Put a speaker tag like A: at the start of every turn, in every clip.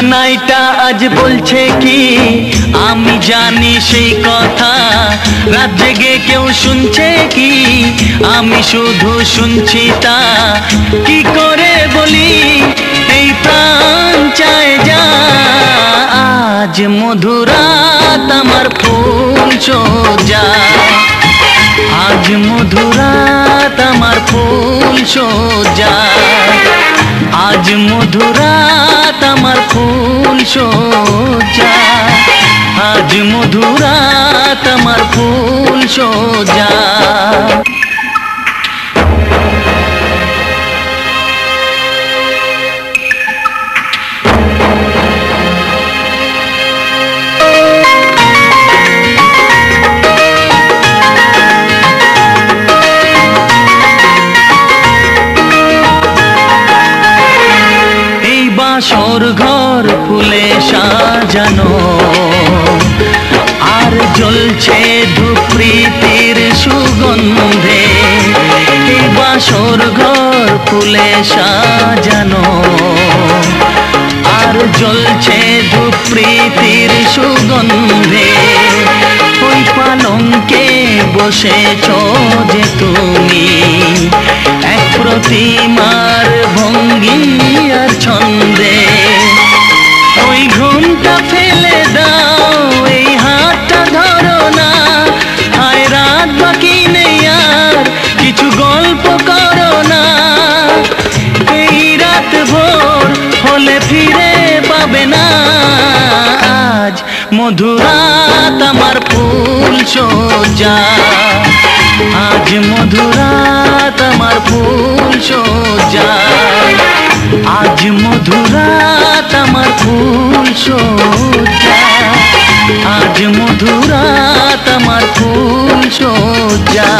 A: সানাইটা আজ বলছে কি আমি জানি সেই কথা, রাত জেগে কেউ শুনছে কি আমি শুধু শুনছি তা। কি করে বলি এই প্রাণ চায় যা, আজ মধুরাত আমার ফুল সোজা, আজ মধুরাত আমার ফুল সোজা, আজ মধুরাত আমার ফুল সোজা, আজ মধুরাত আমার ফুল সোজা। বাসর ঘর ফুলে সাজানো আর জ্বলছে ধূপ প্রীতির সুগন্ধে, এই বাসর ঘর ফুলে সাজানো আর জ্বলছে ধূপ প্রীতির সুগন্ধে। ওই পালঙ্কে বসেছ যে তুমি এক প্রতিমার ভঙ্গি আর ছন্দে, ওই ঘুমটা ফেলে দাও এই হাতটা ধরো না, হায় রাত বাকি নেই আর কিছু গল্প করো না, এই রাত ভোর হলে ফিরে পাবে না। আজ মধুরাত আমার ফুল সোজা, আজ মধুরাত আমার ফুল সোজা, আজ মধুরাত আমার ফুল সোজা, আজ মধুরাত আমার ফুল সোজা।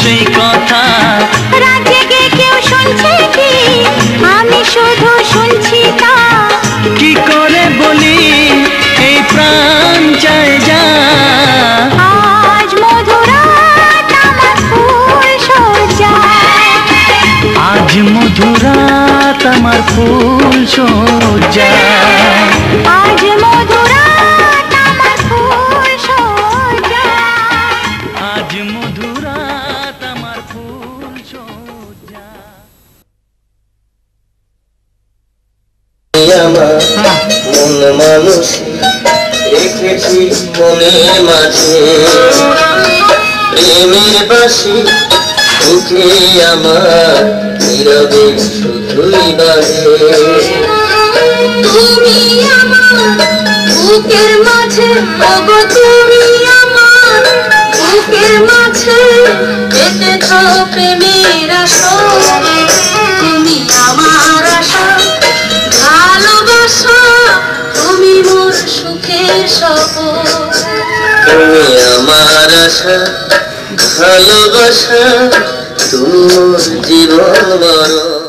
A: সেই কথা, রাত জেগে কেউ শুনছে কি আমি শুধু শুনছি তা। কি করে বলি এই প্রাণ চায় যা, আজ মধুরাত আমার ফুল সোজা, আজ মধুরাত আমার ফুল সোজা, আজ মধুরাত আমার ফুল সোজা, আজ মধুরাত আমার ফুল সোজা।
B: আমার মন মানুষ রেখেছি মনের মাঝে, প্রেমের বাসি বুকে আমার নীরবে শুধুই বাজে। তুমি আমার
A: বুকের মাঝে ওগো তুমি আমার বুকের মাঝে পেতেছ প্রেমের আশা তুমি আমার আশা ভালোবাসা তুমি মোর সুখের সপন
B: তুমি আমার আশা ভালোবাসা তুমি মোর জীবন বড়